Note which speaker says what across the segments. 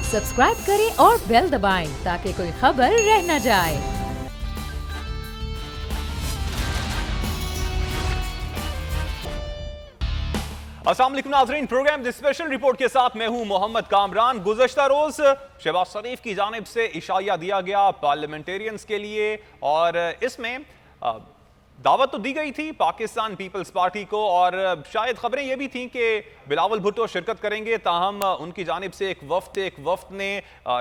Speaker 1: Subscribe करें और bell दबाएं ताकि कोई खबर रह न जाए।
Speaker 2: अस्सलाम वालेकुम नाज़रीन, प्रोग्राम द स्पेशल रिपोर्ट के साथ मैं हूं मोहम्मद कामरान। गुज़श्ता रोज शहबाज शरीफ की जानिब से इशाया दिया गया पार्लियामेंटेरियंस के लिए और इसमें दावत तो दी गई थी पाकिस्तान पीपल्स पार्टी को और शायद खबरें ये भी थीं कि बिलावल भुट्टो शिरकत करेंगे, ताहम उनकी जानिब से एक वफ्द ने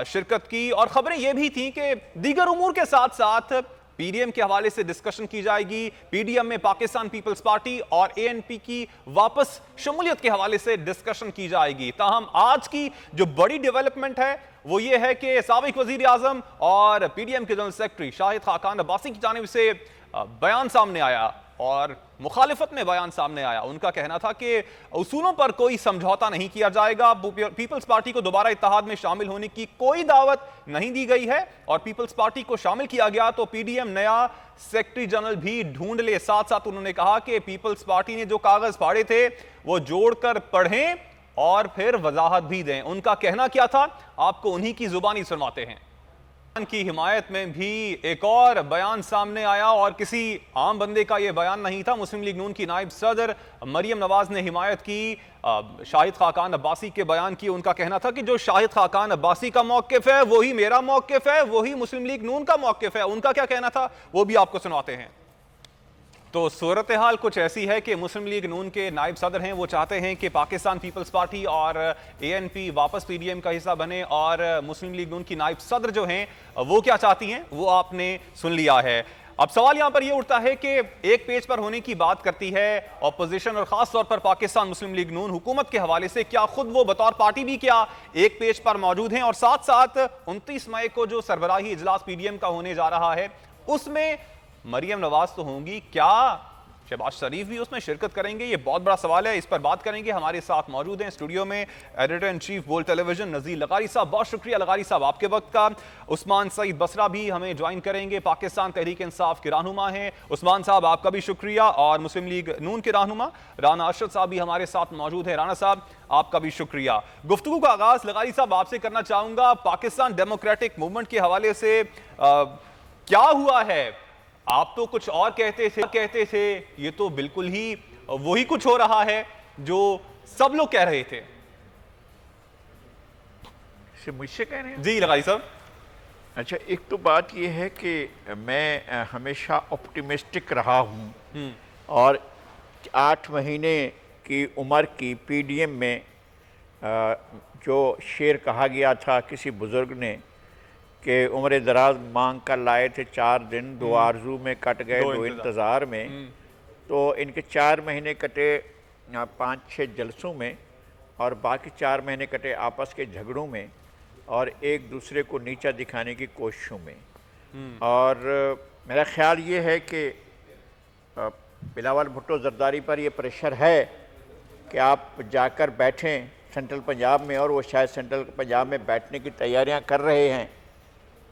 Speaker 2: शिरकत की और खबरें ये भी थीं कि दीगर उमूर के साथ साथ पीडीएम के हवाले से डिस्कशन की जाएगी, पीडीएम में पाकिस्तान पीपल्स पार्टी और एएनपी की वापस शमूलियत के हवाले से डिस्कशन की जाएगी। ताहम आज की जो बड़ी डेवलपमेंट है वो ये है कि साबिक वजीर आजम और पीडीएम के जनरल सेक्रेटरी शाहिद खाकान अब्बासी की जानिब से बयान सामने आया और मुखालिफत में बयान सामने आया। उनका कहना था कि उसूलों पर कोई समझौता नहीं किया जाएगा, पीपल्स पार्टी को दोबारा इत्तेहाद में शामिल होने की कोई दावत नहीं दी गई है और पीपल्स पार्टी को शामिल किया गया तो पीडीएम नया सेक्रेटरी जनरल भी ढूंढ ले। साथ साथ उन्होंने कहा कि पीपल्स पार्टी ने जो कागज फाड़े थे वो जोड़कर पढ़ें और फिर वजाहत भी दें। उनका कहना क्या था, आपको उन्हीं की जुबानी सुनवाते हैं। की हिमायत में भी एक और बयान सामने आया और किसी आम बंदे का यह बयान नहीं था। मुस्लिम लीग नून की नायब सदर मरियम नवाज ने हिमायत की शाहिद खाकान अब्बासी के बयान की। उनका कहना था कि जो शाहिद खाकान अब्बासी का मौक़िफ़ है वही मेरा मौक़िफ़ है, वही मुस्लिम लीग नून का मौक़िफ़ है। उनका क्या कहना था वो भी आपको सुनाते हैं। तो सूरत हाल कुछ ऐसी है कि मुस्लिम लीग नून के नायब सदर हैं, वो चाहते हैं कि पाकिस्तान पीपल्स पार्टी और एएनपी वापस पीडीएम का हिस्सा बने और मुस्लिम लीग नून की नायब सदर जो हैं वो क्या चाहती हैं वो आपने सुन लिया है। अब सवाल यहां पर यह उठता है कि एक पेज पर होने की बात करती है ऑपोजिशन और खास तौर पर पाकिस्तान मुस्लिम लीग नून हुकूमत के हवाले से, क्या खुद वो बतौर पार्टी भी क्या एक पेज पर मौजूद हैं और साथ साथ 29 मई को जो सरबराही इजलास पीडीएम का होने जा रहा है उसमें मरियम नवाज तो होंगी, क्या शहबाज शरीफ भी उसमें शिरकत करेंगे? ये बहुत बड़ा सवाल है, इस पर बात करेंगे। हमारे साथ मौजूद हैं स्टूडियो में एडिटर इन चीफ बोल टेलीविजन नज़ीर लगारी साहब। बहुत शुक्रिया लगारी साहब आपके वक्त का। उस्मान सईद बसरा भी हमें ज्वाइन करेंगे, पाकिस्तान तहरीक इंसाफ के रहनुमा हैं। उस्मान साहब आपका भी शुक्रिया। और मुस्लिम लीग नून के रहनुमा राना अरशद साहब भी हमारे साथ मौजूद हैं। राना साहब आपका भी शुक्रिया। गुफ्तगू का आगाज लगारी साहब आपसे करना चाहूंगा, पाकिस्तान डेमोक्रेटिक मूवमेंट के हवाले से क्या हुआ है? आप तो कुछ और कहते थे, ये तो बिल्कुल ही वही कुछ हो रहा है जो सब लोग कह रहे थे।
Speaker 3: मुझसे कह रहे हैं
Speaker 2: जी लगाई साहब।
Speaker 3: अच्छा, एक तो बात ये है कि मैं हमेशा ऑप्टिमिस्टिक रहा हूँ और 8 महीने की उम्र की पीडीएम में जो शेर कहा गया था किसी बुजुर्ग ने कि उम्र दराज मांग कर लाए थे 4 दिन, 2 आरजू में कट गए 2 इंतज़ार में। तो इनके 4 महीने कटे 5-6 जलसों में और बाकी 4 महीने कटे आपस के झगड़ों में और एक दूसरे को नीचा दिखाने की कोशिशों में। और मेरा ख्याल ये है कि बिलावल भुट्टो जरदारी पर ये प्रेशर है कि आप जाकर बैठें सेंट्रल पंजाब में, और वो शायद सेंट्रल पंजाब में बैठने की तैयारियां कर रहे हैं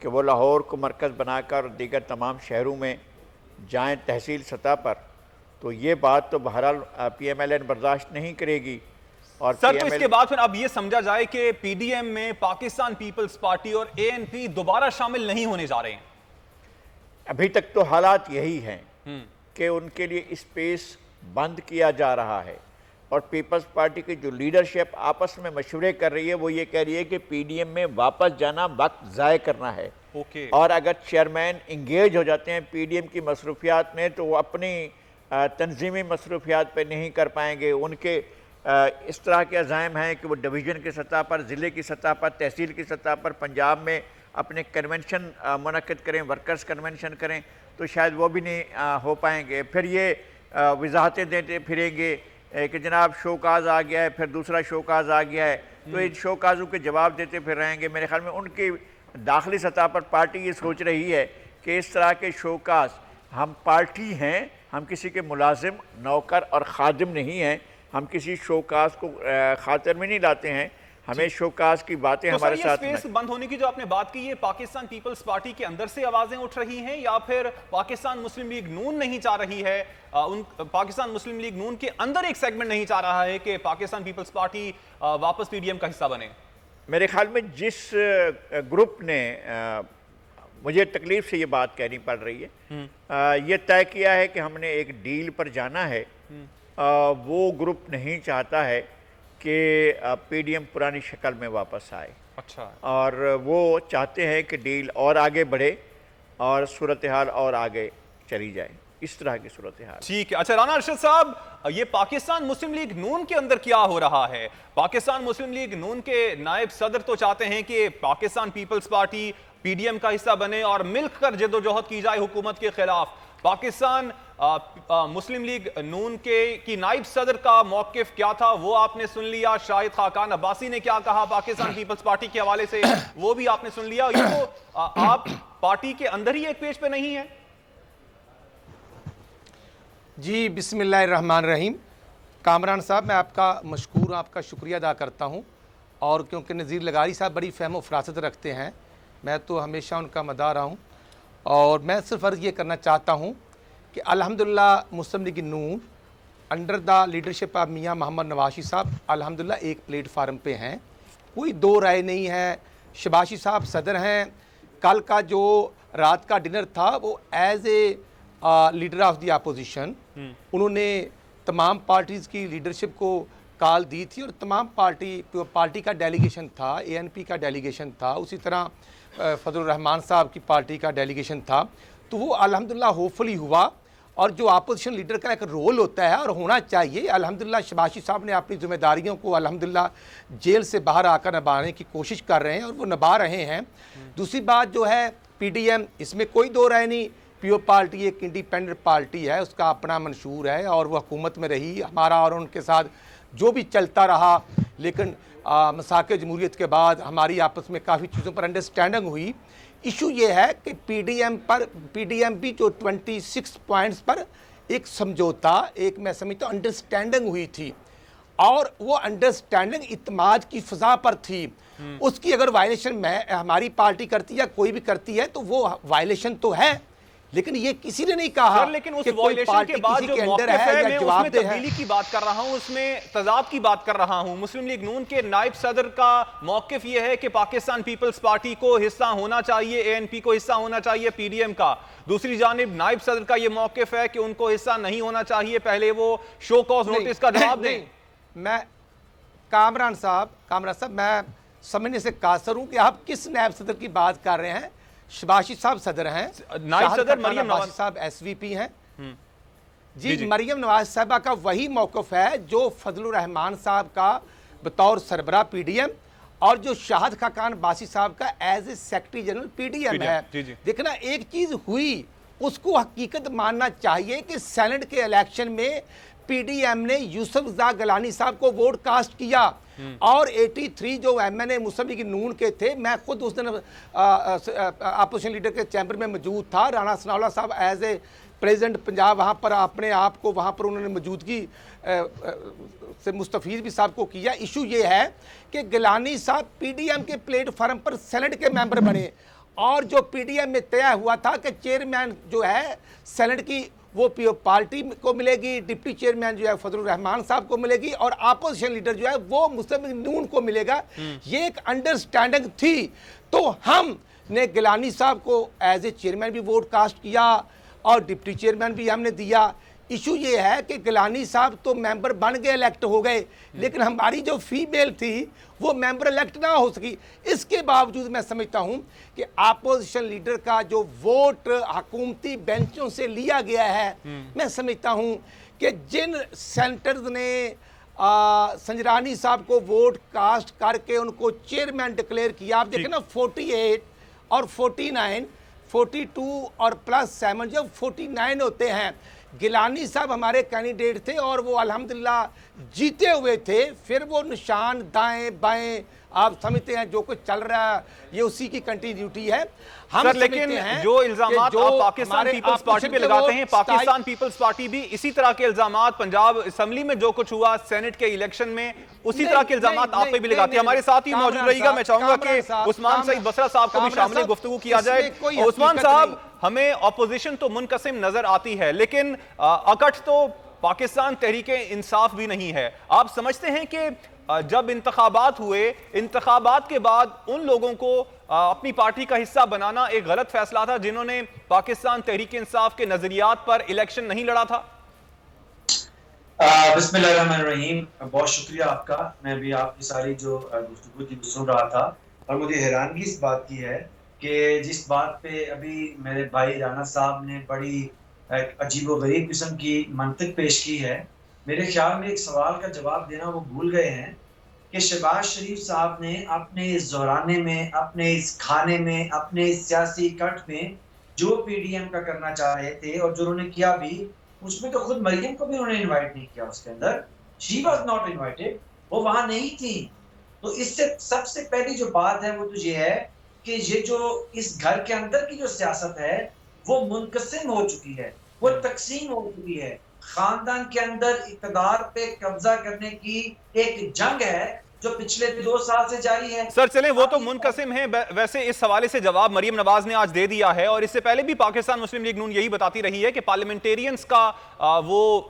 Speaker 3: कि वो लाहौर को मरकज़ बनाकर दीगर तमाम शहरों में जाएं तहसील सतह पर। तो ये बात तो बहरहाल पीएमएलएन बर्दाश्त नहीं करेगी। और
Speaker 2: सर तो इसके बाद फिर अब ये समझा जाए कि पीडीएम में पाकिस्तान पीपल्स पार्टी और एएनपी दोबारा शामिल नहीं होने जा रहे हैं।
Speaker 3: अभी तक तो हालात यही हैं कि उनके लिए स्पेस बंद किया जा रहा है और पीपल्स पार्टी की जो लीडरशिप आपस में मशवरे कर रही है वो ये कह रही है कि पीडीएम में वापस जाना वक्त ज़ाय करना है। और अगर चेयरमैन इंगेज हो जाते हैं पीडीएम की मसरूफियात में तो वो अपनी तंजीमी मसरूफियात पर नहीं कर पाएंगे। उनके इस तरह के अज़ाइम हैं कि वो डिवीज़न की सतह पर, ज़िले की सतह पर, तहसील की सतह पर पंजाब में अपने कन्वेंशन मुनक़िद करें, वर्कर्स कन्वेंशन करें, तो शायद वो भी नहीं हो पाएंगे। फिर ये वजाहतें देते फिरेंगे कि जनाब शोकाज आ गया है, फिर दूसरा शोकाज आ गया है, तो इन शोकाजों के जवाब देते फिर रहेंगे। मेरे ख्याल में उनकी दाखिली सतह पर पार्टी ये सोच रही है कि इस तरह के शोकाज, हम पार्टी हैं, हम किसी के मुलाजिम, नौकर और खादिम नहीं हैं, हम किसी शोकाज को खातिर में नहीं लाते हैं, हमें शोकाज की बातें तो हमारे साथ
Speaker 2: स्पेस बंद होने की जो आपने बात की, ये पाकिस्तान पीपल्स पार्टी के अंदर से आवाजें उठ रही हैं या फिर पाकिस्तान मुस्लिम लीग नून नहीं चाह रही है, पाकिस्तान मुस्लिम लीग नून के अंदर एक सेगमेंट नहीं चाह रहा है कि पाकिस्तान पीपल्स पार्टी वापस पीडीएम का हिस्सा बने?
Speaker 3: मेरे ख्याल में जिस ग्रुप ने मुझे तकलीफ से ये बात कहनी पड़ रही है, ये तय किया है कि हमने एक डील पर जाना है, वो ग्रुप नहीं चाहता है कि पीडीएम पुरानी शक्ल में वापस आए।
Speaker 2: अच्छा।
Speaker 3: और वो चाहते हैं कि डील और आगे बढ़े और सूरत हाल और आगे चली जाए, इस तरह की सूरत हाल।
Speaker 2: ठीक है। अच्छा राना अरशद साहब, ये पाकिस्तान मुस्लिम लीग नून के अंदर क्या हो रहा है? पाकिस्तान मुस्लिम लीग नून के नायब सदर तो चाहते हैं कि पाकिस्तान पीपल्स पार्टी पीडीएम का हिस्सा बने और मिलकर जद्दोजहद की जाए हुकूमत के खिलाफ। पाकिस्तान मुस्लिम लीग नून की नायब सदर का मौकिफ क्या था वो आपने सुन लिया। शाहिद खाकान अब्बासी ने क्या कहा पाकिस्तान पीपल्स पार्टी के हवाले से, वो भी आपने सुन लिया। ये तो आप पार्टी के अंदर ही एक पेज पे नहीं है।
Speaker 4: जी बिस्मिल्लाहिर्रहमानिर्रहीम। कामरान साहब, मैं आपका मशकूर, आपका शुक्रिया अदा करता हूँ। और क्योंकि नज़ीर लगारी साहब बड़ी फ़हम व फ़रासत रखते हैं, मैं तो हमेशा उनका मदाह रहा हूँ। और मैं सिर्फ अर्ज़ ये करना चाहता हूँ कि अल्हम्दुलिल्लाह मुस्लिम लीग नून under the leadership of Mian Muhammad नवाशी साहब अल्हम्दुलिल्लाह एक प्लेटफार्म पे हैं, कोई दो राय नहीं है। शबाशी साहब सदर हैं। कल का जो रात का डिनर था वो as a leader of the opposition उन्होंने तमाम पार्टीज़ की लीडरशिप को कॉल दी थी और तमाम पार्टी का डेलीगेशन था, एएनपी का डेलीगेशन था, उसी तरह फजलुर रहमान साहब की पार्टी का डेलीगेशन था। तो वो अल्हम्दुलिल्लाह होपफुली हुआ। और जो अपोजिशन लीडर का एक रोल होता है और होना चाहिए, अल्हम्दुलिल्लाह शबाशी साहब ने अपनी जिम्मेदारियों को अल्हम्दुलिल्लाह जेल से बाहर आकर निभाने की कोशिश कर रहे हैं और वो निभा रहे हैं। दूसरी बात जो है पीडीएम, इसमें कोई दो राय नहीं, पीओ पार्टी एक इंडिपेंडेंट पार्टी है, उसका अपना मंशूर है और वह हुकूमत में रही। हमारा और उनके साथ जो भी चलता रहा, लेकिन मसाके जमहूरियत के बाद हमारी आपस में काफ़ी चीज़ों पर अंडरस्टैंडिंग हुई। इशू ये है कि पीडीएम भी जो 26 पॉइंट्स पर एक समझौता, एक मैं समझता हूँ अंडरस्टैंडिंग हुई थी और वो अंडरस्टैंडिंग इत्माद की फ़ज़ा पर थी। उसकी अगर वायलेशन हमारी पार्टी करती है या कोई भी करती है तो वो वायलेशन तो है, लेकिन ये किसी ने नहीं कहा।
Speaker 2: लेकिन उस वायलेशन के बाद जो मौक़िफ़ है, मैं उसमें तब्दीली की बात कर रहा हूं, उसमें तज़ाद की बात कर रहा हूं। मुस्लिम लीग नून के नायब सदर का मौक़िफ़ ये है कि पाकिस्तान पीपल्स पार्टी को हिस्सा होना चाहिए, एएनपी को हिस्सा होना चाहिए पीडीएम का। दूसरी जानिब नायब सदर का ये मौक़िफ़ है कि उनको हिस्सा नहीं होना चाहिए, पहले वो शो कॉज नोटिस का जवाब दें।
Speaker 4: मैं कामरान साहब, मैं समझने से कासर हूं कि आप किस नायब सदर की बात कर रहे हैं। शबाशी साहब सदर हैं,
Speaker 2: नायब सदर मरियम नवाज
Speaker 4: साहब एसवीपी हैं। जी मरियम नवाज साहबा का वही मौक़िफ़ है जो फजलुर रहमान साहब का बतौर सरबरा पीडीएम और जो शाहिद खाकान बासी साहब का as a secretary general PDM है। देखना, एक चीज़ हुई उसको हकीकत मानना चाहिए कि सेनेट के इलेक्शन में पीडीएम ने यूसुफ रज़ा गलानी साहब को वोट कास्ट किया और 83 जो एमएनए मुस्लिम लीग नून के थे, मैं खुद उस दिन अपोजिशन लीडर के चैम्बर में मौजूद था। राणा सनाउल्लाह साहब एज ए प्रेसिडेंट पंजाब वहाँ पर अपने आप को वहाँ पर उन्होंने मौजूदगी से मुस्तफ़ीज़ भी साहब को किया। इशू ये है कि गिलानी साहब पीडीएम के प्लेटफार्म पर सेनेट के मेंबर बने और जो पीडीएम में तय हुआ था कि चेयरमैन जो है सेनेट की वो पीओ पार्टी को मिलेगी, डिप्टी चेयरमैन जो है फजलुर रहमान साहब को मिलेगी और अपोजिशन लीडर जो है वो मुस्लिम लीग नून को मिलेगा। ये एक अंडरस्टैंडिंग थी। तो हमने गिलानी साहब को एज ए चेयरमैन भी वोट कास्ट किया और डिप्टी चेयरमैन भी हमने दिया। इशू ये है कि गिलानी साहब तो मेंबर बन गए, इलेक्ट हो गए, लेकिन हमारी जो फीमेल थी वो मेंबर इलेक्ट ना हो सकी। इसके बावजूद मैं समझता हूं कि अपोजिशन लीडर का जो वोट हुकूमती बेंचों से लिया गया है, मैं समझता हूं कि जिन सेनेटर्स ने संजरानी साहब को वोट कास्ट करके उनको चेयरमैन डिक्लेयर किया, आप देखें ना 48 और 49, 42 और +7 जब 49 होते हैं। गिलानी साहब हमारे कैंडिडेट थे और वो अल्हम्दुलिल्लाह जीते हुए थे। फिर वो निशान दाएं बाएं आप समझते हैं जो कुछ चल रहा है ये उसी की कंटिन्यूटी है। हम
Speaker 2: सर लेकिन जो इल्जामात आप पाकिस्तान पीपल्स पार्टी पे लगाते हैं, पाकिस्तान पीपल्स पार्टी भी इसी तरह के इल्जामात पंजाब असेंबली में जो कुछ हुआ सेनेट के इलेक्शन में उसी तरह के इल्जामात आप पे भी लगाते हैं। हमारे साथ ही मौजूद रहिएगा। मैं चाहूंगा कि उस्मान सईद बसरा साहब को भी शामिल गुफ्तगू किया जाए। उस्मान साहब, हमें ऑपोजिशन तो मुनकसिम नजर आती है लेकिन अकट तो पाकिस्तान तहरीक इंसाफ भी नहीं है। आप समझते हैं कि जब इंतखाबात हुए, इंतखाबात के बाद उन लोगों को अपनी पार्टी का हिस्सा बनाना एक गलत फैसला था जिन्होंने पाकिस्तान तहरीक इंसाफ के नजरियात पर इलेक्शन नहीं लड़ा था?
Speaker 5: बिस्मिल्लाहिर्रहमानिर्रहीम, बहुत शुक्रिया आपका। मैं भी आपकी सारी जो गुफ्तगू थी सुन रहा था और मुझे हैरानगी इस बात की है कि जिस बात पे अभी मेरे भाई राना साहब ने बड़ी अजीबोगरीब किस्म की मंतक पेश की है, मेरे ख्याल में एक सवाल का जवाब देना वो भूल गए हैं कि शहबाज शरीफ साहब ने अपने इस ज़ोराने में, अपने इस खाने में, अपने इस सियासी कट में जो पीडीएम का करना चाह रहे थे और जो उन्होंने किया भी, उसमें तो खुद मरियम को भी उन्होंने इनवाइट नहीं किया। उसके अंदर शी वॉज नॉट इनवाइटेड, वो वहां नहीं थी। तो इससे सबसे पहली जो बात है वो तो ये है कि ये जो इस घर के अंदर की जो सियासत है वो मुनकसिम हो चुकी है, वो तकसीम हो चुकी है। खानदान के अंदर इक़्तिदार पे कब्जा करने की एक जंग है जो पिछले 2 साल से जारी है।
Speaker 2: सर चलें, वो तो मुनकसिम है। वैसे इस हवाले से जवाब मरियम नवाज ने आज दे दिया है और इससे पहले भी पाकिस्तान मुस्लिम लीग नून यही बताती रही है कि पार्लियामेंटेरियंस का वो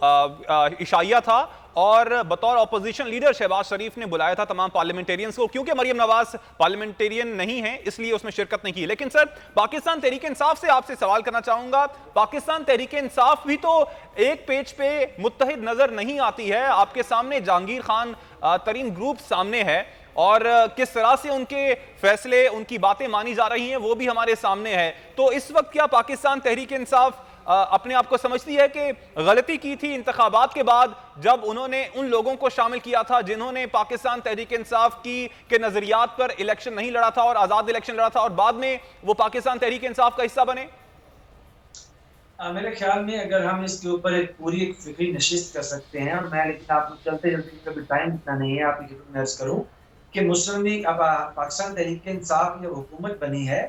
Speaker 2: इशाइया था और बतौर अपोजिशन लीडर शहबाज शरीफ ने बुलाया था तमाम पार्लियामेंटेरियंस को। क्योंकि मरियम नवाज पार्लियामेंटेरियन नहीं है इसलिए उसमें शिरकत नहीं की। लेकिन सर, पाकिस्तान तहरीक इंसाफ से आपसे सवाल करना चाहूंगा, पाकिस्तान तहरीक इंसाफ भी तो एक पेज पे मुत्तहिद नजर नहीं आती है। आपके सामने जहांगीर खान तरीन ग्रुप सामने है और किस तरह से उनके फैसले, उनकी बातें मानी जा रही हैं वो भी हमारे सामने है। तो इस वक्त क्या पाकिस्तान तहरीक इंसाफ अपने आप को समझती है कि गलती की थी इंतखाबात के बाद जब उन्होंने उन लोगों को शामिल किया था जिन्होंने पाकिस्तान तहरीक इंसाफ के नजरियात पर इलेक्शन नहीं लड़ा था और आजाद इलेक्शन लड़ा था और बाद में वो पाकिस्तान तहरीक इंसाफ का हिस्सा बने?
Speaker 5: मेरे ख्याल में अगर हम इसके ऊपर एक पूरी एक फिक्री नशिस्त कर सकते हैं, और मैं लेकिन आपको चलते चलते कभी टाइम इतना नहीं है, आपकी खिदमत में अर्ज करूं कि मुस्लिम लीग अब पाकिस्तान तहरीक इंसाफ ये हुकूमत बनी है,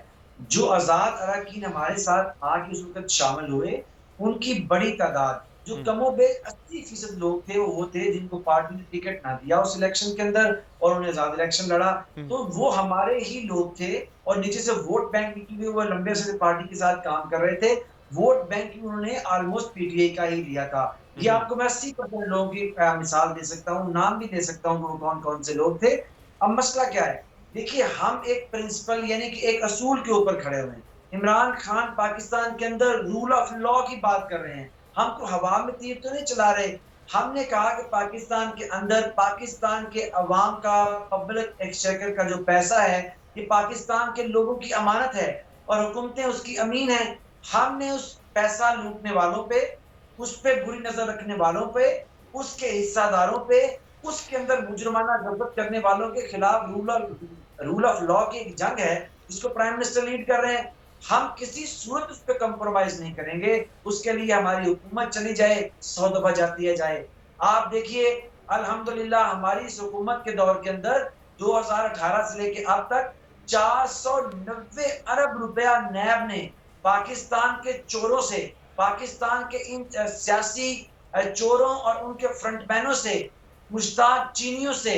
Speaker 5: जो आज़ाद अरकान हमारे साथ आके उस वक्त शामिल हुए उनकी बड़ी तादाद, जो कमोबेश 80% लोग थे वो थे जिनको पार्टी ने टिकट ना दिया उस इलेक्शन के अंदर और उन्हें आजाद इलेक्शन लड़ा, तो वो हमारे ही लोग थे। और नीचे से वोट बैंक की भी वो लंबे समय पार्टी के साथ काम कर रहे थे, वोट बैंक भी उन्होंने ऑलमोस्ट पीटीआई का ही लिया था। ये आपको मैं 80% लोगों की मिसाल दे सकता हूँ, नाम भी दे सकता हूँ वो कौन कौन से लोग थे। अब मसला क्या है, देखिए हम एक प्रिंसिपल यानी कि एक असूल के ऊपर खड़े हुए हैं। इमरान खान पाकिस्तान के अंदर रूल ऑफ लॉ की बात कर रहे हैं, हम तो हवा में तीर तो नहीं चला रहे। हमने कहा कि पाकिस्तान के अंदर पाकिस्तान के अवाम का पब्लिक एक्सचेकर का जो पैसा है ये पाकिस्तान के लोगों की अमानत है और हुकूमतें उसकी अमीन है। हमने उस पैसा लूटने वालों पे, उस पे बुरी नजर रखने वालों पे, उसके हिस्सादारों पे, उसके अंदर मुजरमाना जब्त करने वालों के खिलाफ रूल ऑफ लॉ की एक जंग है जिसको प्राइम मिनिस्टर लीड कर रहे हैं। हम किसी सूरत उस पर कंप्रोमाइज नहीं करेंगे, उसके लिए हमारी हुकूमत चली जाए 100 दफा जाती है जाए। आप देखिए अल्हम्दुलिल्लाह हमारी इस हुकूमत के दौर के अंदर 2018 से लेके अब तक 490 अरब रुपया नैब ने पाकिस्तान के चोरों से, पाकिस्तान के इन सियासी चोरों और उनके फ्रंटमैनों से, मुश्ताक चीनियों से,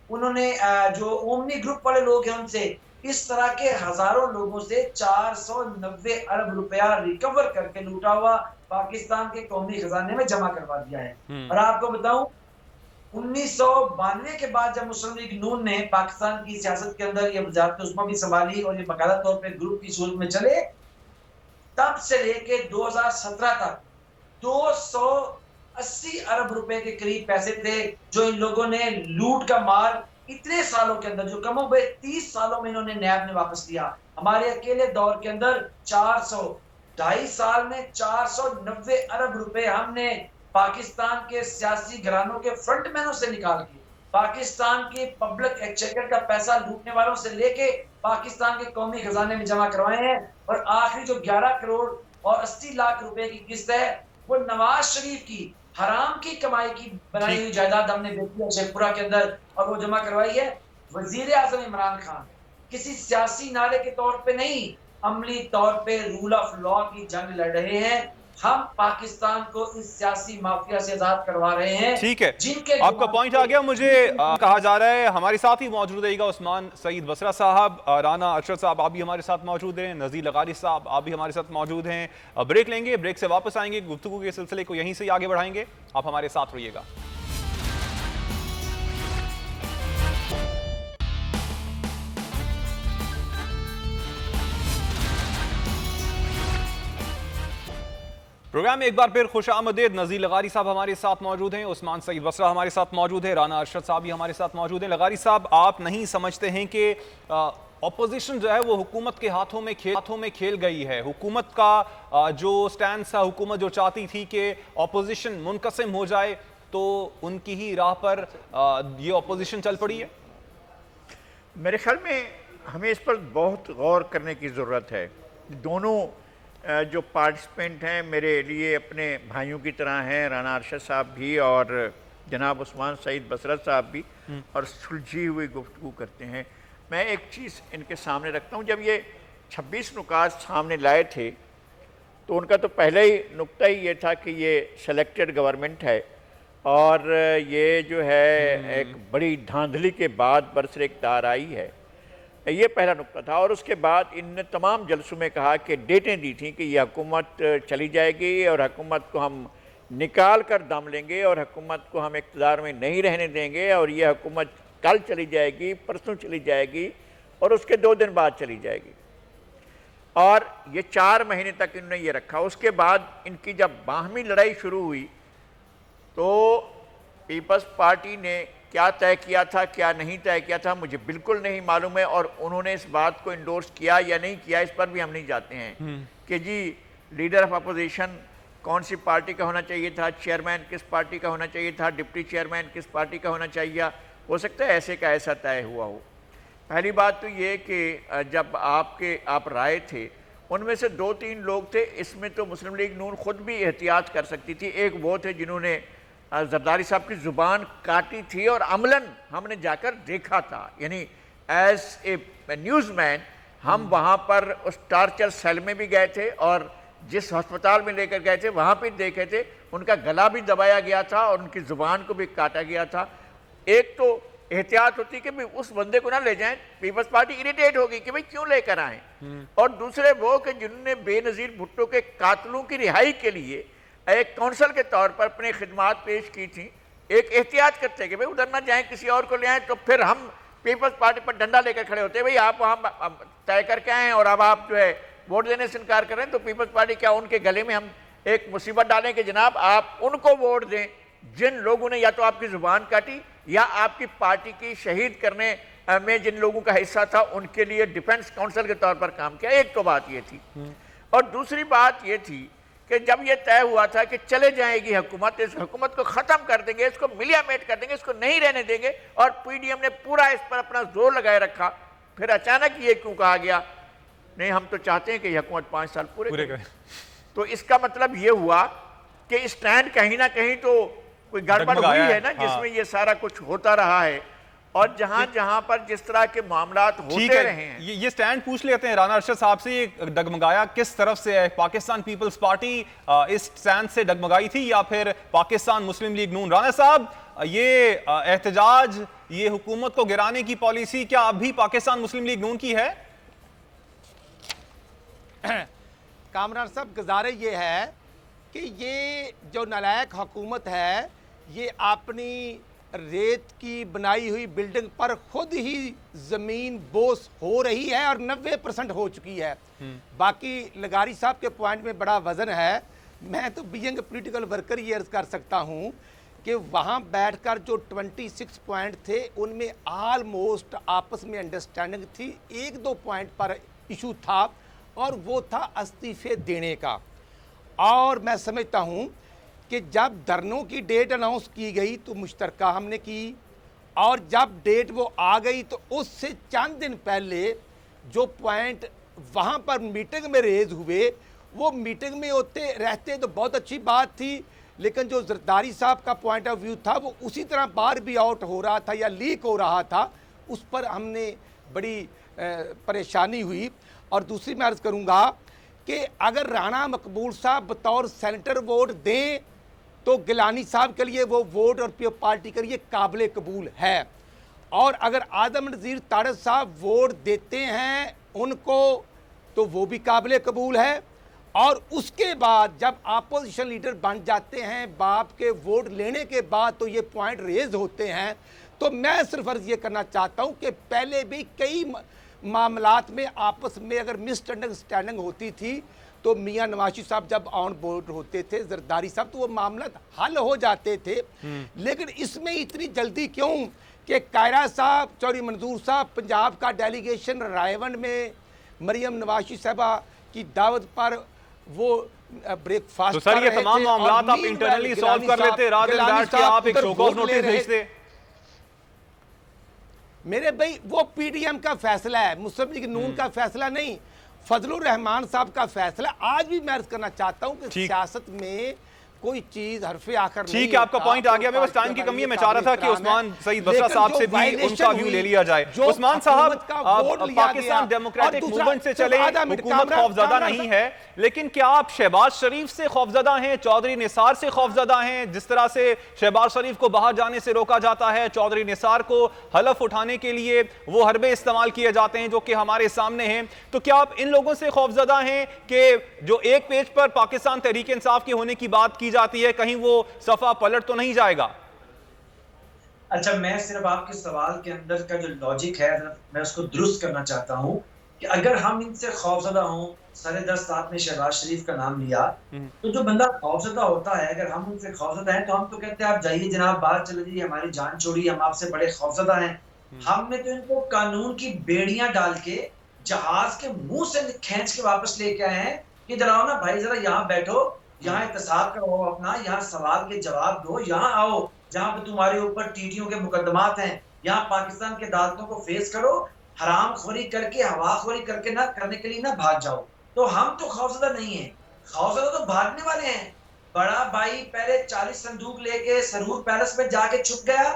Speaker 5: उन्होंने जो ओमनी ग्रुप वाले लोग हैं उनसे, इस तरह के हजारों लोगों से 490 अरब रुपया रिकवर करके लूटा हुआ पाकिस्तान के कौमी खजाने में जमा करवा दिया है। और आपको बताऊं 1992 के बाद जब मुस्लिम लीग नून ने पाकिस्तान की सियासत के अंदर ये वज़ारत उस्मा भी संभाली और ये बाकायदा तौर पे ग्रुप की सूरत में चले, तब से लेके 2017 तक 280 अरब रुपए के करीब पैसे थे जो इन लोगों ने लूट का माल इतने सालों के अंदर, जो कमो बे 30 सालों में इन्होंने नैब ने वापस लिया। हमारे अकेले दौर के अंदर 2.5 साल में 490 अरब रुपए हमने पाकिस्तान के सियासी घरानों के फ्रंटमैनों से निकाल के, पाकिस्तान के पब्लिक एक्सचेकर का पैसा लूटने वालों से लेके पाकिस्तान के कौमी खजाने में जमा करवाए हैं। और आखिरी जो 11 करोड़ और 80 लाख रुपए की किस्त है वो नवाज शरीफ की हराम की कमाई की बनाई हुई जायदाद हमने बेची है शेखपुरा के अंदर और वो जमा करवाई है। वजीर आजम इमरान खान किसी सियासी नारे के तौर पे नहीं, अमली तौर पे रूल ऑफ लॉ की जंग लड़ रहे हैं। हम पाकिस्तान को इस सियासी माफिया से आजाद करवा रहे हैं।
Speaker 2: ठीक है, आपका पॉइंट आ गया। मुझे कहा जा रहा है हमारे साथ ही मौजूद रहेगा उस्मान सईद बसरा साहब, राना अरशद साहब आप भी हमारे साथ मौजूद हैं, नज़ीर लगारी साहब आप भी हमारे साथ मौजूद हैं। ब्रेक लेंगे, ब्रेक से वापस आएंगे, गुफ्तगू के सिलसिले को यहीं से आगे बढ़ाएंगे, आप हमारे साथ रहिएगा। प्रोग्राम में एक बार फिर खुश आमदेद। नज़ीर लगारी साहब हमारे साथ मौजूद हैं, उस्मान सईद बसरा हमारे साथ मौजूद है, राना अरशद साहब भी हमारे साथ मौजूद हैं। लगारी साहब, आप नहीं समझते हैं कि ऑपोजिशन जो है वो हुकूमत के हाथों में खेल गई है? हुकूमत का जो स्टैंड था, हुकूमत जो चाहती थी कि ऑपोजिशन मुनकसिम हो जाए, तो उनकी ही राह पर ये ऑपोजिशन चल पड़ी है।
Speaker 3: मेरे ख्याल में हमें इस पर बहुत गौर करने की ज़रूरत है। दोनों जो पार्टिसिपेंट हैं मेरे लिए अपने भाइयों की तरह हैं, राना अरशद साहब भी और जनाब उस्मान सईद बसरा साहब भी, और सुलझी हुई गुफ्तगू करते हैं। मैं एक चीज़ इनके सामने रखता हूँ, जब ये 26 नुकात सामने लाए थे तो उनका तो पहले ही नुक्ता ही ये था कि ये सेलेक्टेड गवर्नमेंट है और ये जो है एक बड़ी धांधली के बाद बरसर-ए-इक़्तिदार आई है। ये पहला नुक्ता था। और उसके बाद इनने तमाम जलसों में कहा कि डेटें दी थी कि ये हुकूमत चली जाएगी और हुकूमत को हम निकाल कर दम लेंगे और हुकूमत को हम इक़्तिदार में नहीं रहने देंगे और ये हुकूमत कल चली जाएगी, परसों चली जाएगी और उसके 2 दिन बाद चली जाएगी। और ये 4 महीने तक इन्होंने ये रखा। उसके बाद इनकी जब बाहमी लड़ाई शुरू हुई तो पीपल्स पार्टी ने क्या तय किया था, क्या नहीं तय किया था, मुझे बिल्कुल नहीं मालूम है। और उन्होंने इस बात को इंडोर्स किया या नहीं किया, इस पर भी हम नहीं जाते हैं कि जी लीडर ऑफ अपोजिशन कौन सी पार्टी का होना चाहिए था, चेयरमैन किस पार्टी का होना चाहिए था, डिप्टी चेयरमैन किस पार्टी का होना चाहिए। हो सकता है ऐसे का ऐसा तय हुआ हो। पहली बात तो ये कि जब आप राय थे, उनमें से 2-3 लोग थे, इसमें तो मुस्लिम लीग नून खुद भी एहतियात कर सकती थी। एक वो थे जिन्होंने जरदारी साहब की ज़ुबान काटी थी और अमलन हमने जाकर देखा था, यानी एज ए न्यूज़मैन हम वहाँ पर उस टार्चर सेल में भी गए थे और जिस अस्पताल में लेकर गए थे वहाँ पे देखे थे, उनका गला भी दबाया गया था और उनकी ज़ुबान को भी काटा गया था। एक तो एहतियात होती कि भाई उस बंदे को ना ले जाएं, पीपल्स पार्टी इरिटेट होगी कि भाई क्यों लेकर आए। और दूसरे वो कि जिन्होंने बेनज़ीर भुट्टो के कातलों की रिहाई के लिए एक काउंसिल के तौर पर अपनी खिदमात पेश की थी, एक एहतियात करते कि भाई उधर ना जाएं, किसी और को ले आएँ, तो फिर हम पीपल्स पार्टी पर डंडा लेकर खड़े होते हैं, भाई आप वहाँ तय करके आएँ और अब आप जो है वोट देने से इनकार कर रहे हैं, तो पीपल्स पार्टी क्या उनके गले में हम एक मुसीबत डालें कि जनाब आप उनको वोट दें जिन लोगों ने या तो आपकी ज़ुबान काटी या आपकी पार्टी की शहीद करने में जिन लोगों का हिस्सा था उनके लिए डिफेंस काउंसिल के तौर पर काम किया। एक तो बात ये थी। और दूसरी बात ये थी कि जब ये तय हुआ था कि चले जाएगी हुकूमत, इस हुकूमत को ख़त्म कर देंगे, इसको मिलियामेट कर देंगे, इसको नहीं रहने देंगे, और पीडीएम ने पूरा इस पर अपना जोर लगाए रखा। फिर अचानक ये क्यों कहा गया नहीं हम तो चाहते हैं कि हुकूमत 5 साल पूरे करें। तो इसका मतलब ये हुआ कि स्टैंड कहीं ना कहीं तो कोई गड़बड़ हुई है ना, जिसमें ये सारा कुछ होता रहा है। और जहां जहां पर जिस तरह के मामलात होते रहे हैं,
Speaker 2: ये स्टैंड पूछ लेते हैं राना अरशद साहब से, ये डगमगाया किस तरफ से है? पाकिस्तान पीपल्स पार्टी इस स्टैंड से डगमगाई थी या फिर पाकिस्तान मुस्लिम लीग नून? राना साहब, ये एहतजाज, ये हुकूमत को गिराने की पॉलिसी क्या अब भी पाकिस्तान मुस्लिम लीग नून की है?
Speaker 4: कामरान साहब, गुजारे ये है कि ये जो नालायक हुकूमत है ये अपनी रेत की बनाई हुई बिल्डिंग पर खुद ही ज़मीन बोस हो रही है और 90% हो चुकी है। बाकी लगारी साहब के पॉइंट में बड़ा वज़न है। मैं तो बीइंग पोलिटिकल वर्कर ये अर्ज़ कर सकता हूँ कि वहाँ बैठकर जो 26 पॉइंट थे उनमें आलमोस्ट आपस में अंडरस्टैंडिंग थी। 1-2 पॉइंट पर इशू था और वो था इस्तीफ़े देने का। और मैं समझता हूँ कि जब धरनों की डेट अनाउंस की गई तो मुश्तरका हमने की, और जब डेट वो आ गई तो उससे चंद दिन पहले जो पॉइंट वहाँ पर मीटिंग में रेज हुए, वो मीटिंग में होते रहते तो बहुत अच्छी बात थी, लेकिन जो जरदारी साहब का पॉइंट ऑफ व्यू था वो उसी तरह बार भी आउट हो रहा था या लीक हो रहा था, उस पर हमने बड़ी परेशानी हुई। और दूसरी मैं अर्ज़ करूँगा कि अगर राना मकबूल साहब बतौर सेनेटर वोट दें तो गिलानी साहब के लिए वो वोट और पीपल्स पार्टी के लिए काबिल कबूल है, और अगर आदम नज़ीर तारड़ साहब वोट देते हैं उनको तो वो भी काबिल कबूल है। और उसके बाद जब अपोजिशन लीडर बन जाते हैं बाप के वोट लेने के बाद तो ये पॉइंट रेज होते हैं। तो मैं सिर्फ अर्ज़ ये करना चाहता हूँ कि पहले भी कई मामलात में आपस में अगर मिसअंडरस्टैंडिंग होती थी तो मियां नवाज शरीफ साहब जब ऑन बोर्ड होते थे, जरदारी साहब, तो वो मामला हल हो जाते थे। लेकिन इसमें इतनी जल्दी क्यों कि कायरा साहब, चौधरी मंजूर साहब, पंजाब का डेलीगेशन रायवन में मरियम नवाज शरीफ साहबा की दावत पर वो ब्रेकफास्ट,
Speaker 2: तो सर ये तमाम मामलात आप इंटरनली सॉल्व कर लेते रात दिन बैठ के आप एक शो कॉज नोटिस भेजते।
Speaker 4: मेरे भाई वो पीडीएम का फैसला है, मुस्लिम लीग नून का फैसला नहीं, फजलुर रहमान साहब का फैसला। आज भी मैं अर्ज करना चाहता हूं कि सियासत में कोई चीज हरफे आकर
Speaker 2: ठीक है, आपका पॉइंट आ गया। मैं बस टाइम की कमी है, मैं चाह रहा था कि उस्मान सईद बसरा साहब से भी उनका व्यू ले लिया जाए। उस्मान साहब, पाकिस्तान डेमोक्रेटिक मूवमेंट से चले, हुकूमत खौफजदा नहीं है, लेकिन क्या आप शहबाज शरीफ से खौफजदा हैं, चौधरी निसार से खौफजदा हैं? जिस तरह से शहबाज शरीफ को बाहर जाने से रोका जाता है, चौधरी निसार को हलफ उठाने के लिए वो हरबे इस्तेमाल किए जाते हैं जो कि हमारे सामने हैं, तो क्या आप इन लोगों से खौफजदा हैं कि जो एक पेज पर पाकिस्तान तहरीक इंसाफ के होने की बात की जाती है, कहीं वो सफा पलट तो नहीं जाएगा?
Speaker 5: अच्छा, मैं सिर्फ आपके सवाल के अंदर का जो लॉजिक है मैं उसको दुरुस्त करना चाहता हूं कि अगर हम इनसे खौफजदा हों, सरेदस्त आपने शहबाज शरीफ का नाम लिया, तो जो बंदा खौफजदा होता है, अगर हम उनसे खौफजदा हैं तो हम तो कहते हैं आप जाइए जनाब, बाहर चले जाइए, हमारी जान छोड़िए, हम आपसे बड़े खौफजदा हैं। हमने तो इनको कानून की बेड़ियां डाल के जहाज के मुंह से खींच के वापस लेके आए हैं कि जरा ना भाई, जरा यहाँ बैठो, यहाँ एहतसाब करो अपना, यहाँ सवाल के जवाब दो, यहाँ आओ जहाँ पे तुम्हारे ऊपर टीटियों के मुकदमात हैं, यहाँ पाकिस्तान के अदालतों को फेस करो, हरामखोरी करके, हवाखोरी करके ना करने के लिए ना भाग जाओ। तो हम तो खौफजदा नहीं है, खौफजदा तो भागने वाले हैं। बड़ा भाई पहले 40 संदूक लेके सरूर पैलेस में जाके छुप गया,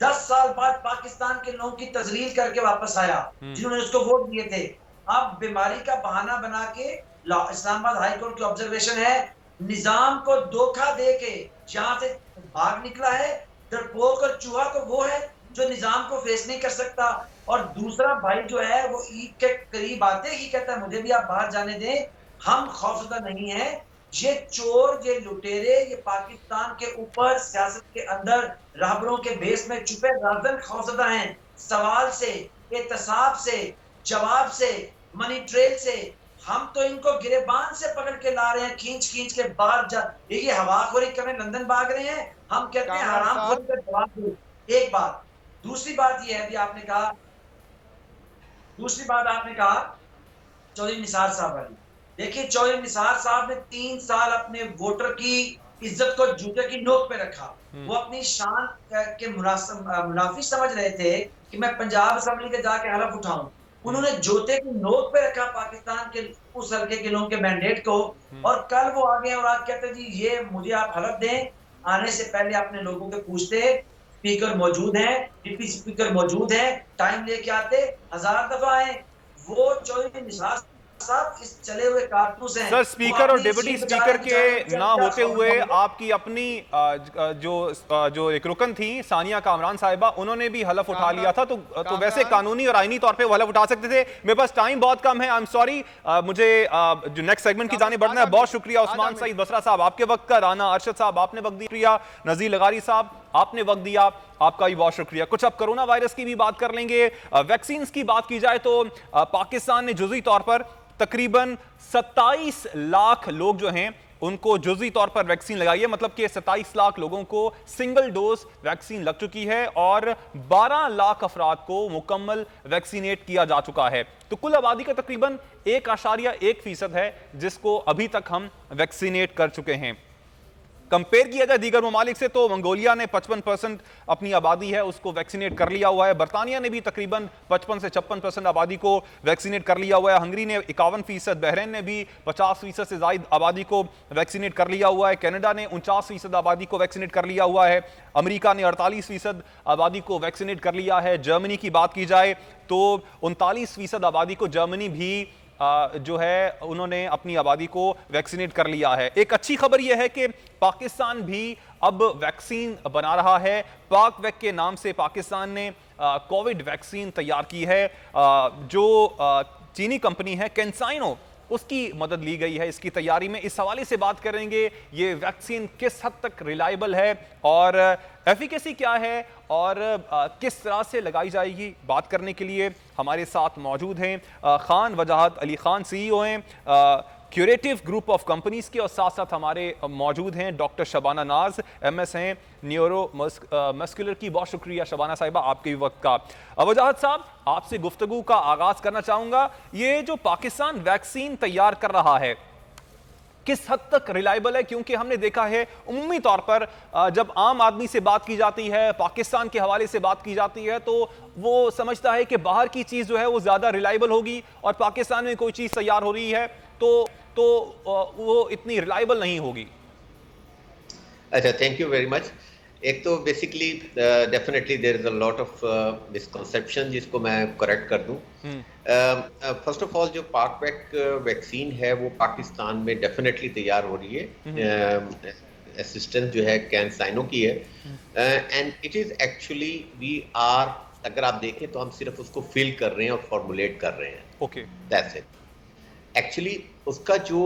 Speaker 5: 10 साल बाद पाकिस्तान के लोगों की तजलील करके वापस आया जिन्होंने उसको वोट दिए थे। अब बीमारी का बहाना बना के इस्लामाबाद हाई कोर्ट की ऑब्जर्वेशन है, निजाम को धोखा दे के जहां से भाग निकला है, डरपोक और चूहा तो वो है जो निजाम को फेस नहीं कर सकता। और दूसरा भाई जो है वो ईद के करीब आते ही कहता है मुझे भी आप बाहर जाने दें, हम खौफजदा नहीं है। ये चोर, ये लुटेरे, ये पाकिस्तान के ऊपर सियासत के अंदर रहबरों के भेस में छुपे राजन खौफजदा हैं। सवाल से, एहतसाब से, जवाब से, मनी ट्रेल से, हम तो इनको गिरेबान से पकड़ के ला रहे हैं, खींच खींच के बाहर जा, ये हवाखोरी करने लंदन भाग रहे हैं, हम कहते हैं हरामखोरी का जवाब दो। एक बात, दूसरी बात ये है भी आपने कहा, दूसरी बात आपने कहा चौधरी निसार साहब वाली। देखिए, चौधरी निसार साहब ने 3 साल अपने वोटर की इज्जत को जूते की नोक पे रखा। वो अपनी शान के मुनाफी समझ रहे थे कि मैं पंजाब असेंबली के जाके हलफ उठाऊं। उन्होंने जोते की नोक पे रखा पाकिस्तान के उस हल्के के लोगों के मैंडेट को, और कल वो आ गए और आज कहते जी ये मुझे आप हलफ दें। आने से पहले अपने लोगों के पूछते, स्पीकर मौजूद हैं, डिप्टी स्पीकर मौजूद हैं, टाइम लेके आते, 1000 दफा आए। वो चौधरी निसार साहब इस चले हुए कारतूस हैं।
Speaker 2: सर, स्पीकर और डिप्टी स्पीकर के ना होते हुए आपकी अपनी जो एक रुकन थी सानिया कामरान साहिबा, उन्होंने भी हलफ उठा लिया था, तो वैसे कानूनी और आईनी तौर पे वो हलफ उठा सकते थे। मेरे पास टाइम बहुत कम है, आई एम सॉरी, मुझे जो नेक्स्ट सेगमेंट की जाने बढ़ना है। बहुत शुक्रिया उस्मान सईद बसरा साहब, आपके वक्त का, राना अरशद साहब आपने वक्त दिया, नजीर लगारी साहब आपने वक्त दिया, आपका भी बहुत शुक्रिया। कुछ अब कोरोना वायरस की भी बात कर लेंगे। वैक्सीन की बात की जाए तो पाकिस्तान ने जुज़ी तौर पर तकरीबन 27 लाख लोग जो हैं उनको जुज़ी तौर पर वैक्सीन लगाई है, मतलब कि 27 लाख लोगों को सिंगल डोज वैक्सीन लग चुकी है और 12 लाख अफराद को मुकम्मल वैक्सीनेट किया जा चुका है। तो कुल आबादी का तकरीबन 1.1% है जिसको अभी तक हम वैक्सीनेट कर चुके हैं। कंपेयर किया जाए दीगर ममालिक से तो मंगोलिया ने 55% अपनी आबादी है उसको वैक्सीनेट कर लिया हुआ है। बरतानिया ने भी तकरीबन 55 से 56% आबादी को वैक्सीनेट कर लिया हुआ है। हंगरी ने 51%, बहरीन ने भी 50% से ज़ायद आबादी को वैक्सीनेट कर लिया हुआ है। कनाडा ने 49% आबादी को वैक्सीनेट कर लिया हुआ है। अमेरिका ने 48% आबादी को वैक्सीनेट कर लिया है। जर्मनी की बात की जाए तो 39% आबादी को जर्मनी भी जो है उन्होंने अपनी आबादी को वैक्सीनेट कर लिया है। एक अच्छी खबर यह है कि पाकिस्तान भी अब वैक्सीन बना रहा है। पाकवैक के नाम से पाकिस्तान ने कोविड वैक्सीन तैयार की है। जो चीनी कंपनी है कैंसाइनो, उसकी मदद ली गई है इसकी तैयारी में। इस हवाले से बात करेंगे, ये वैक्सीन किस हद तक रिलायबल है और एफिकेसी क्या है और किस तरह से लगाई जाएगी। बात करने के लिए हमारे साथ मौजूद हैं खान वजाहत अली खान, CEO हैं क्यूरेटिव ग्रुप ऑफ कंपनीज के, और साथ साथ हमारे मौजूद हैं डॉक्टर शबाना नाज, MS हैं न्यूरो मस्कुलर की। बहुत शुक्रिया शबाना साहिबा आपके वक्त का। वजाहत साहब, आपसे गुफ्तगू का आगाज करना चाहूंगा। ये जो पाकिस्तान वैक्सीन तैयार कर रहा है किस हद तक रिलायबल है, क्योंकि हमने देखा है उम्मी तौर पर जब आम आदमी से बात की जाती है, पाकिस्तान के हवाले से बात की जाती है, तो वो समझता है कि बाहर की चीज जो है वो ज्यादा रिलायबल होगी और पाकिस्तान में कोई चीज तैयार हो रही है तो वो इतनी रिलायबल नहीं होगी।
Speaker 6: अच्छा, थैंक यू वेरी मच। एक तो basically definitely there is a lot of misconception जिसको मैं करेक्ट कर दूं। फर्स्ट ऑफ ऑल जो पाकवैक वैक्सीन है वो पाकिस्तान में डेफिनेटली तैयार हो रही है। असिस्टेंस जो है कैंसाइनो की है and it is actually we are, अगर आप देखें तो हम सिर्फ उसको फिल कर रहे हैं और फॉर्मुलेट कर रहे हैं।
Speaker 2: Okay,
Speaker 6: that's it. एक्चुअली उसका जो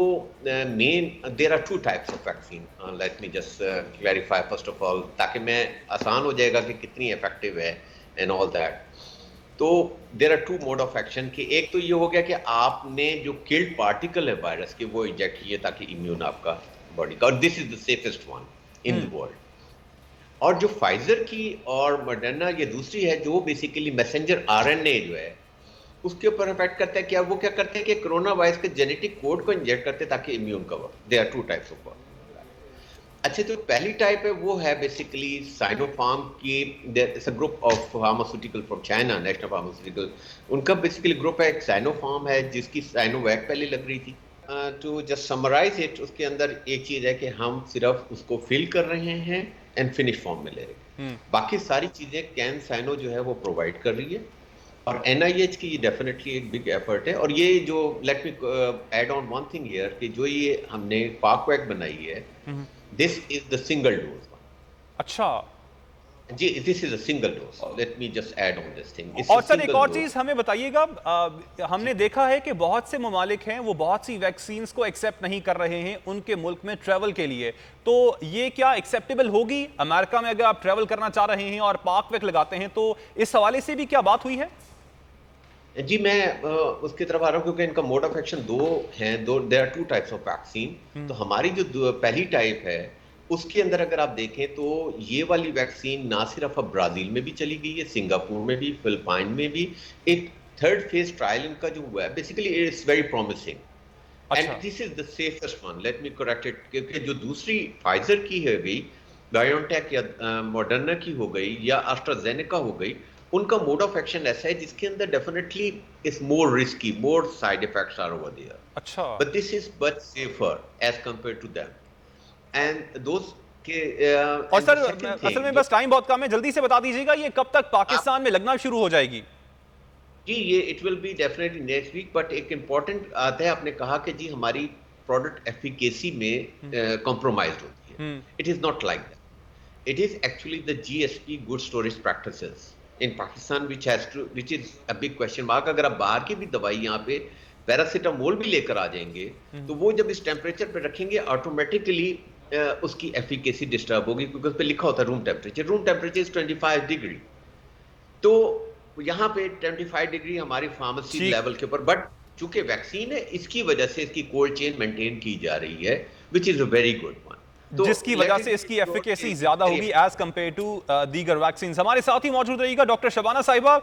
Speaker 6: main, there are two types of vaccine, let me just clarify first of all, ताकि मैं आसान हो जाएगा कि कितनी इफेक्टिव है एंड ऑल दैट। तो there are two mode of action कि एक तो ये हो गया कि आपने जो किल्ड पार्टिकल है वायरस के वो इंजेक्ट किए ताकि इम्यून आपका बॉडी का, और this is the safest one in the world. और जो फाइजर की और मॉडर्ना ये दूसरी है जो बेसिकली मैसेंजर RNA जो है उसके ऊपर इफेक्ट करता है। क्या वो क्या करते हैं कि कोरोना वायरस के जेनेटिक कोड को इंजेक्ट करते हैं ताकि immune cover. They are two types of work. अच्छा, तो पहली टाइप है वो है बेसिकली साइनोफार्म की, it's a group of pharmaceutical from China, national pharmaceutical, उनका बेसिकली ग्रुप है। एक साइनोफार्म है जिसकी साइनोवैक पहले लग रही थी। टू जस्ट समराइज इट, उसके अंदर एक चीज है कि हम सिर्फ उसको फिल कर रहे हैं एंड फिनिश फॉर्म में ले रहे हैं। बाकी सारी चीजें कैंसाइनो जो है वो प्रोवाइड कर रही है और NIH की ये डेफिनेटली एक बिग एफर्ट है। और ये जो, let me add on one thing here, कि जो ये हमने पाकवैक बनाई है, this is the single dose.
Speaker 2: अच्छा
Speaker 6: जी, this is a single dose. Let me just add on this thing.
Speaker 2: और सर एक और चीज हमें बताइएगा, हमने देखा है कि बहुत से ममालिक हैं वो बहुत सी वैक्सीन्स को एक्सेप्ट नहीं कर रहे हैं उनके मुल्क में ट्रैवल के लिए, तो ये क्या एक्सेप्टेबल होगी अमेरिका में अगर आप ट्रैवल करना चाह रहे हैं और पाकवैक लगाते हैं, तो इस हवाले से भी क्या बात हुई है?
Speaker 6: जी, मैं उसकी तरफ आ रहा हूँ क्योंकि इनका मोड ऑफ एक्शन दो हैं। There are two types of vaccine. तो हमारी जो पहली टाइप है उसके अंदर अगर आप देखें तो ये वाली वैक्सीन ना सिर्फ अब ब्राजील में भी चली गई है, सिंगापुर में भी, फिलिपाइन में भी। एक थर्ड फेज ट्रायल इनका जो हुआ है basically it's very promising and this is the safest one. Let me correct it, क्योंकि जो दूसरी फाइजर की है गई, बायोनटेक या मॉडर्ना की हो गई या एस्ट्राजेनेका हो गई, उनका मोड ऑफ एक्शन ऐसा है जिसके अंदर definitely is more risky, more side effects are over there.
Speaker 2: अच्छा,
Speaker 6: but this is much safer as compared to them and those के।
Speaker 2: और सर असल में बस टाइम बहुत कम है, जल्दी से बता दीजिएगा ये कब तक पाकिस्तान में लगना शुरू हो जाएगी?
Speaker 6: जी, ये it will be definitely next week. But एक इंपॉर्टेंट आता है, आपने कहा कि जी हमारी प्रोडक्ट एफिकेसी में कॉम्प्रोमाइज होती है। It is not like that. It is actually the GSP good storage practices in Pakistan which is a big question mark। अगर आप बाहर की भी दवाई यहाँ पे पैरासीटामोल भी लेकर आ जाएंगे तो वो जब इस टेम्परेचर पे रखेंगे ऑटोमेटिकली उसकी एफिकेसी डिस्टर्ब होगी, क्योंकि उस पर लिखा होता है रूम टेम्परेचर इज 25 डिग्री। तो यहाँ पे 25 डिग्री हमारी फार्मेसी लेवल के ऊपर, बट चूंकि वैक्सीन है इसकी वजह से इसकी कोल्ड चेन मेंटेन की जा रही है, which is a very good one,
Speaker 2: जिसकी वजह से इसकी एफिकेसी ज्यादा होगी एज कंपेयर टू दीगर वैक्सीन। हमारे साथ ही मौजूद रहिएगा डॉक्टर शबाना साहिबा।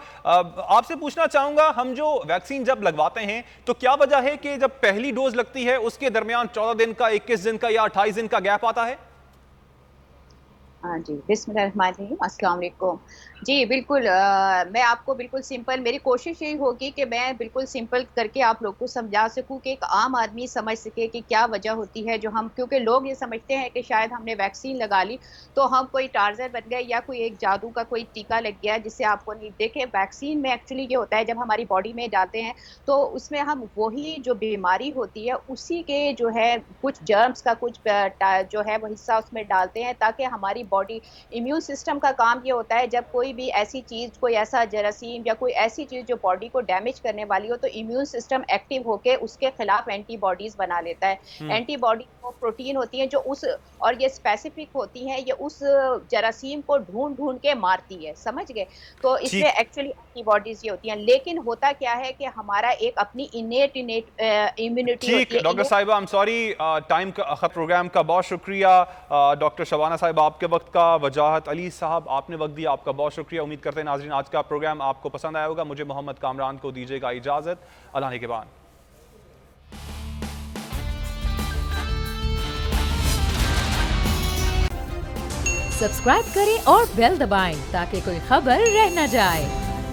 Speaker 2: आपसे पूछना चाहूंगा, हम जो वैक्सीन जब लगवाते हैं तो क्या वजह है कि जब पहली डोज लगती है उसके दरमियान 14 दिन का, 21 दिन का या 28 दिन का गैप आता है?
Speaker 7: हाँ जी, बिस्मिल्लाहिर्रहमानिर्रहीम, अस्सलाम वालेकुम। जी बिल्कुल, मैं आपको बिल्कुल सिंपल, मेरी कोशिश यही होगी कि मैं बिल्कुल सिंपल करके आप लोग को समझा सकूं कि एक आम आदमी समझ सके कि क्या वजह होती है जो हम, क्योंकि लोग ये समझते हैं कि शायद हमने वैक्सीन लगा ली तो हम कोई टार्जन बन गए या कोई एक जादू का कोई टीका लग गया जिससे आपको नहीं। देखे, वैक्सीन में एक्चुअली ये होता है जब हमारी बॉडी में डालते हैं तो उसमें हम वही जो बीमारी होती है उसी के जो है कुछ जर्म्स का कुछ जो है वो हिस्सा उसमें डालते हैं ताकि हमारी बॉडी इम्यून सिस्टम का काम ये होता है, जब कोई भी ऐसी चीज़, कोई ऐसा जरासीम या कोई ऐसी चीज़ जो बॉडी को डैमेज करने वाली हो, तो इम्यून सिस्टम एक्टिव होकर उसके खिलाफ एंटीबॉडीज बना लेता है। एंटीबॉडी वो प्रोटीन होती हैं जो उस, और ये स्पेसिफिक होती हैं, ये उस जरासीम को ढूंढ ढूंढ के मारती है, समझ गए? तो इसमें एक्चुअली एंटीबॉडीज ये होती हैं। लेकिन होता क्या है कि हमारा एक अपनी इनेट इम्यूनिटी होती है।
Speaker 2: डॉक्टर साहिबा, आई एम सॉरी, टाइम का प्रोग्राम का बहुत शुक्रिया। डॉक्टर शबाना साहिब आपके वक्त का, वजाहत अली साहब आपने वक्त दिया, आपका बहुत शुक्रिया। उम्मीद करते हैं नाज़रीन आज का प्रोग्राम आपको पसंद आया होगा। मुझे मोहम्मद कामरान को दीजिएगा इजाज़त, अल्लाह के बाद।
Speaker 1: सब्सक्राइब करें और बेल दबाएं ताकि कोई खबर रह न जाए।